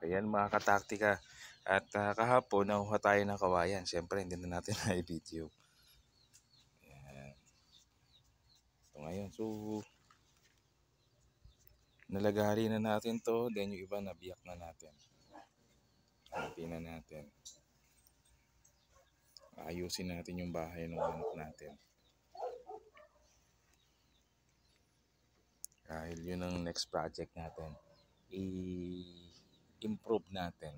Ayan mga kataktika. At kahapon nakuha tayo ng kawayan. Siyempre hindi na natin na-video. Ayan. Ito ngayon. So nalagari na natin to. Then yung iba nabiyak na natin. Hanapin na natin. Ayusin natin yung bahay ng manok natin. Dahil yun ang next project natin. I-improve natin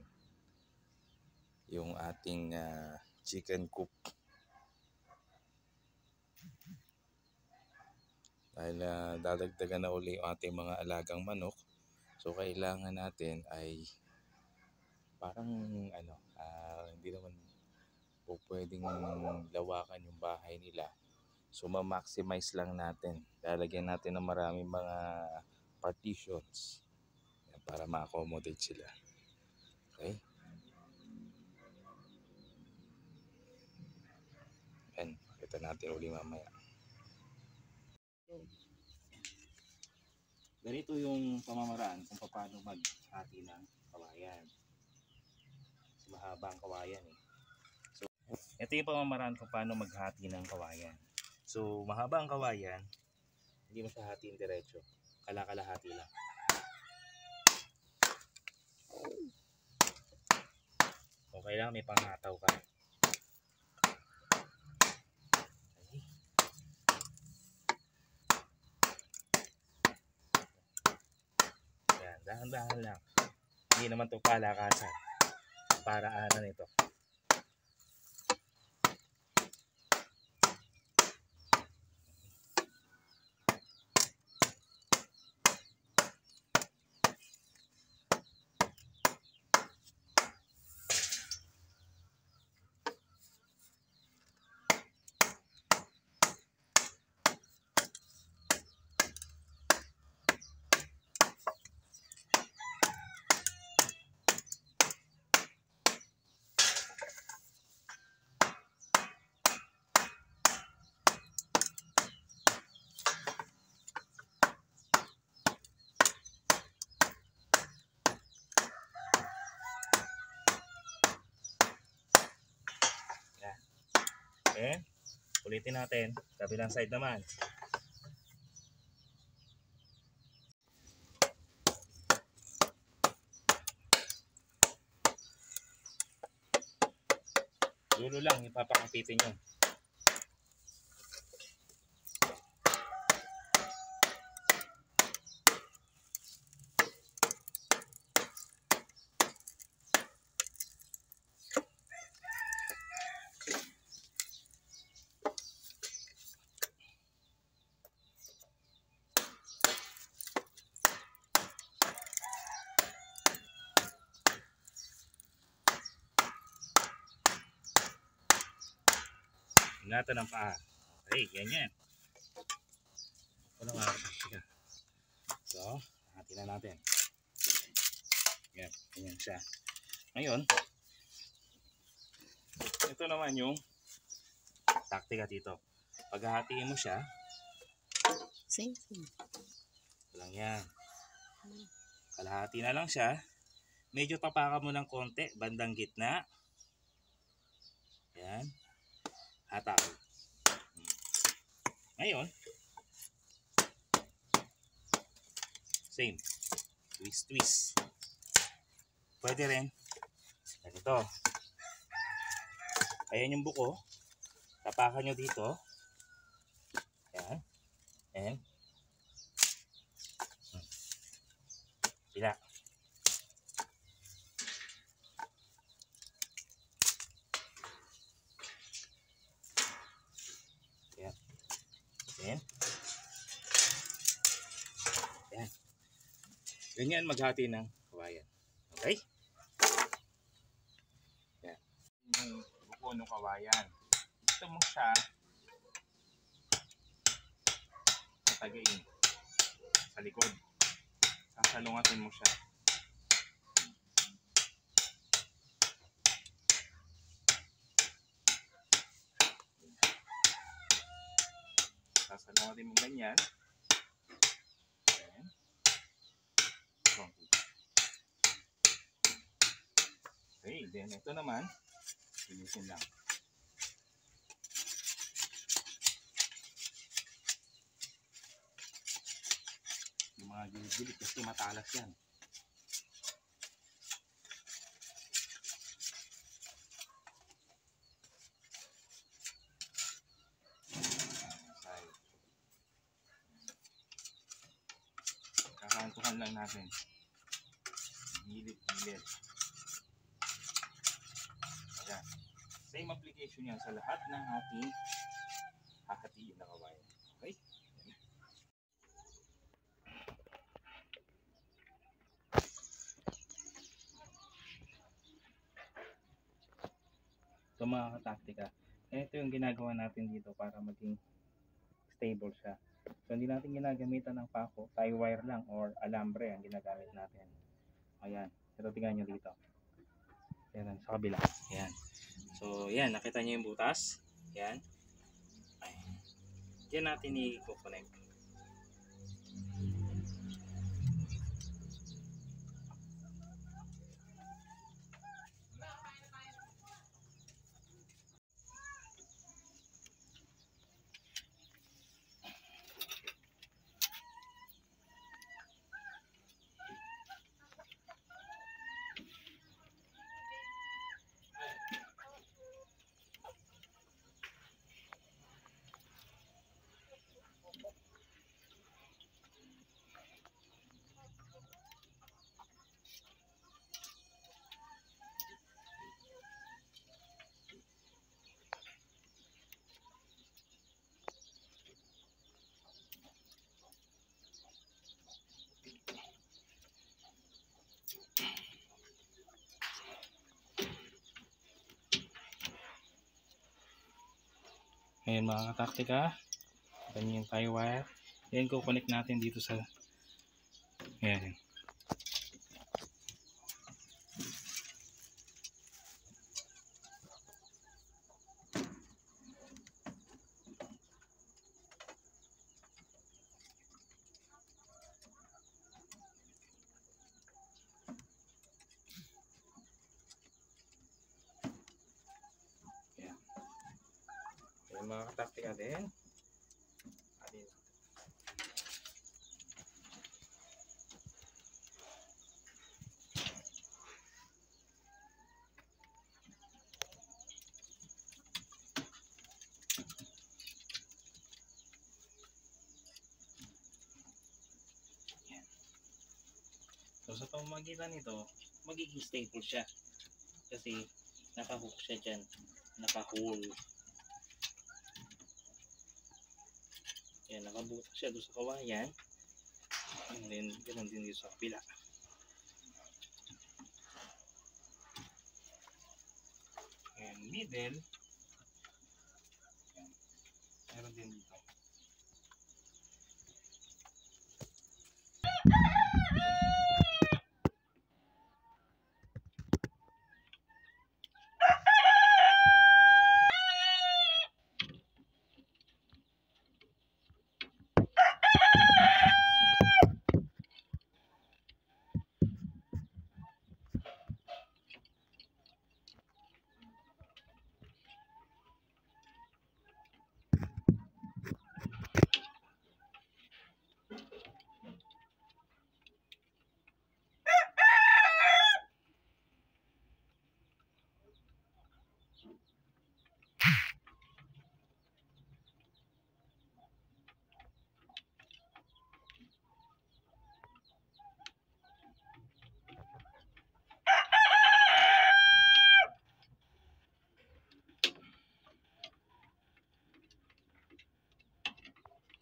yung ating chicken coop. Dahil dadagdagan na uli yung ating mga alagang manok. So kailangan natin ay parang hindi naman po pwedeng lawakan yung bahay nila. So ma-maximize lang natin. Lalagyan natin ng maraming mga partitions para ma-accommodate sila. Okay? Yan, pakita natin uli mamaya. Ganito yung pamamaraan kung paano maghati ng kawayan. Mahaba ang kawayan eh. So, ito yung pamamaraan kung paano maghati ng kawayan. So, mahaba ang kawayan, hindi mo siya hatiin diretso. Kalakalahati lang. Kung kailangan may panghataw ka. Okay. Yan, dahan-dahan lang. Hindi naman ito palakasan. Paraanan ito. Okay, ulitin natin. Kabilang side naman. Dulo lang, ipapakapitin nyo. Ingatan ng paa. Okay, ganyan. Ito na nga. So, hati na natin. Yan, ganyan siya. Ngayon, ito naman yung taktika dito. Paghahatiin mo siya, same. lang yan. Kalahati na lang siya. Medyo tapakan mo ng konti, bandang gitna. Yan. Hataw. Ngayon, same. Twist. Pwede rin. Ganito. Ayan yung buko. Tapakan nyo dito. Yan. And pila. Yan. Yan. Yan. Ganyan maghati ng kawayan. Okay? Yan. Yung buko ng kawayan. Gusto mo siya tatagain sa likod. Sasalungatin mo siya. Sasalungatin mo ganyan. Ayan. Okay, then ito naman, linisin lang. Yung mga gilid-gilid kasi matalas yan. Kakantuhan lang natin. Gilid-gilid. Ayan. Same application yan sa lahat ng ating hahatiin na kawayan. Okay? So mga kataktika, ito yung ginagawa natin dito para maging stable siya. So hindi natin ginagamitan ng pako, tie wire lang or alambre ang ginagamit natin. Ayan, ito tingnan nyo dito. Ayan, sa kabila. Ayan. So yan, nakita nyo yung butas. Ayan. Diyan natin i-connect. Ayan mga kataktika, ganyan yung tie wire. Then connect natin dito sa ayan. Ayan mga kataktika din. So sa pamamagitan nito, magiging stable siya. Kasi naka-hook siya dyan. Naka-hole. Yan, nakabutas siya doon sa kawayan. And then, ganoon din dito sa kabila. And middle. Yan. Meron din dito.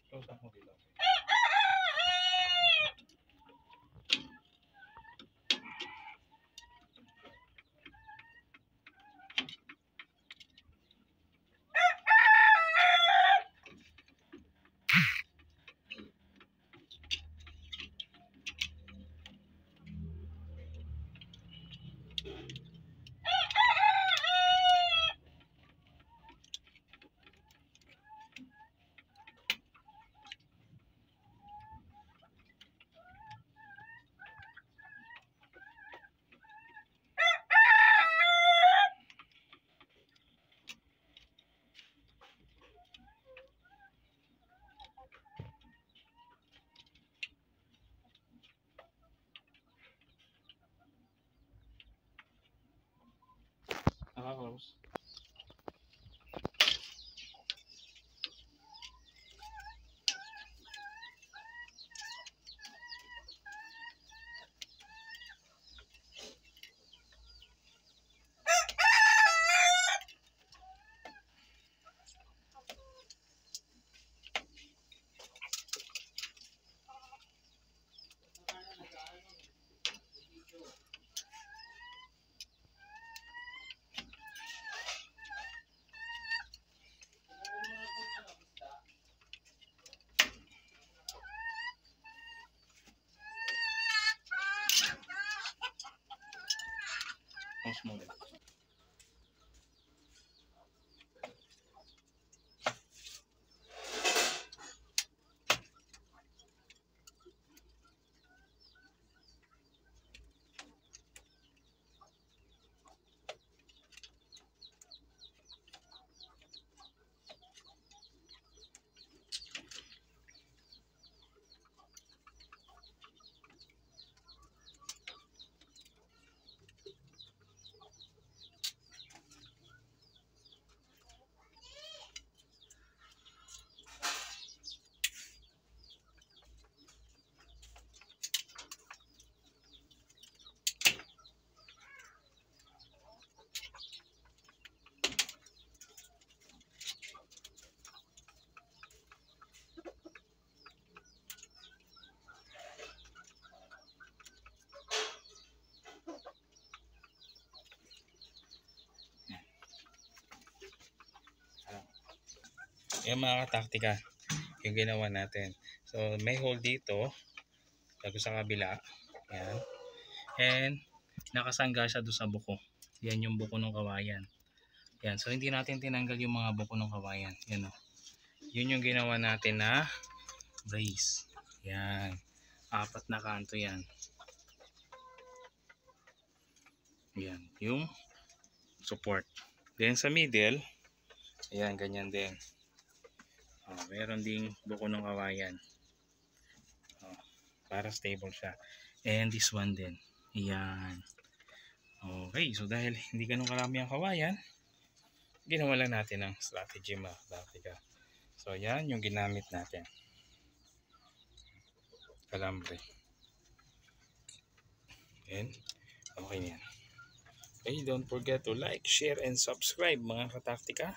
Close up mo dito. Rose. Small. Yung mga taktika yung ginawa natin. So may hole dito, tago sa kabila. Yan. And nakasangga siya doon sa buko. Yan yung buko ng kawayan. Yan. So hindi natin tinanggal yung mga buko ng kawayan. Yan o. Yun yung ginawa natin na brace. Yan. 4 na kanto yan. Yan. Yung support. Then sa middle, ayan, ganyan din. Meron ding buko ng kawayan. Para stable siya. And this one din. Ayan. Okay, so dahil hindi ganun karami ang kawayan, ginawa lang natin ang strategy mga taktika. So ayan yung ginamit natin. Kalambre. And okay na yan. Okay, don't forget to like, share, and subscribe mga kataktika.